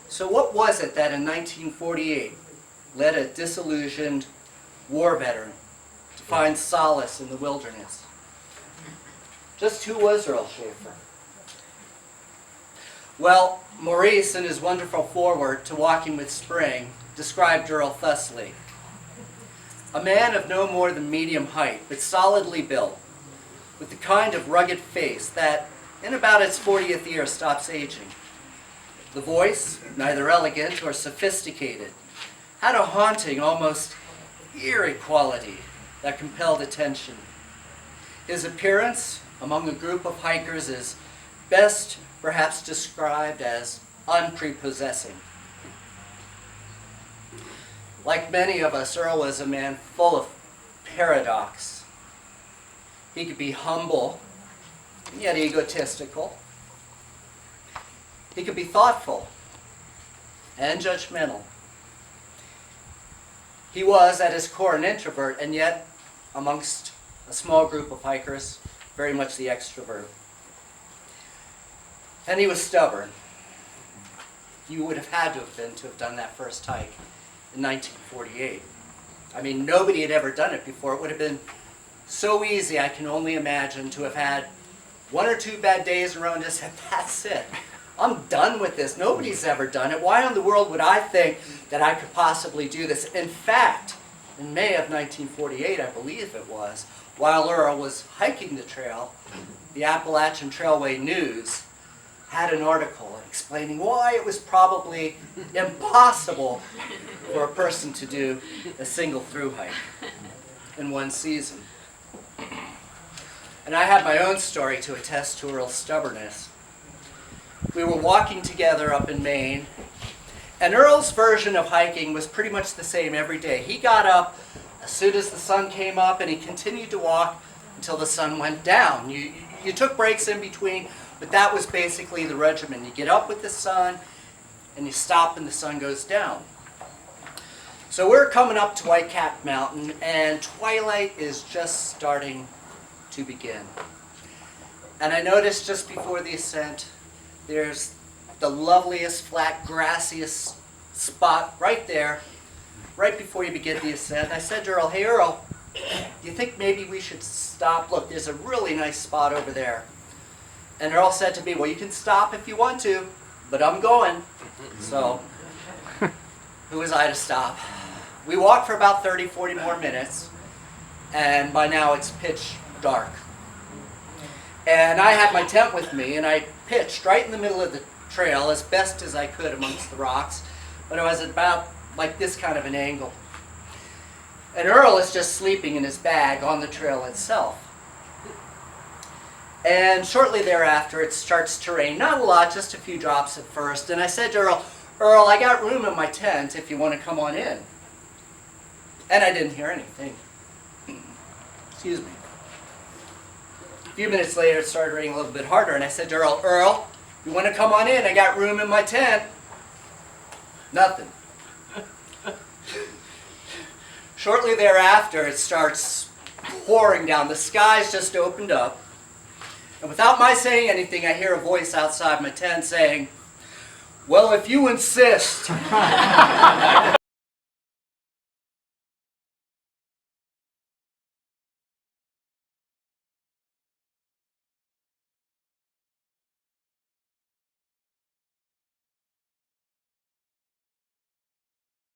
So what was it that in 1948 led a disillusioned war veteran to find solace in the wilderness? Just who was Earl Shaffer? Well, Maurice, in his wonderful foreword to Walking with Spring, described Earl thusly: a man of no more than medium height, but solidly built, with the kind of rugged face that, in about its 40th year, stops aging. The voice, neither elegant or sophisticated, had a haunting, almost eerie quality that compelled attention. His appearance among a group of hikers is best perhaps described as unprepossessing. Like many of us, Earl was a man full of paradox. He could be humble, and yet egotistical. He could be thoughtful and judgmental. He was, at his core, an introvert, and yet, amongst a small group of hikers, very much the extrovert. And he was stubborn. You would have had to have done that first hike in 1948. I mean, nobody had ever done it before. It would have been so easy, I can only imagine, to have had one or two bad days in a row and just said, that's it. I'm done with this. Nobody's ever done it. Why in the world would I think that I could possibly do this? In fact, in May of 1948, I believe it was, while Earl was hiking the trail, the Appalachian Trailway News had an article explaining why it was probably impossible for a person to do a single thru hike in one season. And I have my own story to attest to Earl's stubbornness. We were walking together up in Maine, and Earl's version of hiking was pretty much the same every day. He got up as soon as the sun came up, and he continued to walk until the sun went down. You took breaks in between, but that was basically the regimen. You get up with the sun, and you stop when the sun goes down. So we're coming up to White Cap Mountain, and twilight is just starting to begin. And I noticed just before the ascent, there's the loveliest, flat, grassiest spot right there, right before you begin the ascent. I said to Earl, hey Earl, do you think maybe we should stop? Look, there's a really nice spot over there. And Earl said to me, well, you can stop if you want to, but I'm going. So, who was I to stop? We walked for about 30, 40 more minutes, and by now it's pitch dark. And I had my tent with me, and I pitched right in the middle of the trail as best as I could amongst the rocks, but I was at about like this kind of an angle. And Earl is just sleeping in his bag on the trail itself. And shortly thereafter, it starts to rain. Not a lot, just a few drops at first. And I said to Earl, Earl, I got room in my tent if you want to come on in. And I didn't hear anything. Excuse me. A few minutes later, it started raining a little bit harder, and I said to Earl, Earl, you want to come on in? I got room in my tent. Nothing. Shortly thereafter, it starts pouring down. The skies just opened up. And without my saying anything, I hear a voice outside my tent saying, well, if you insist.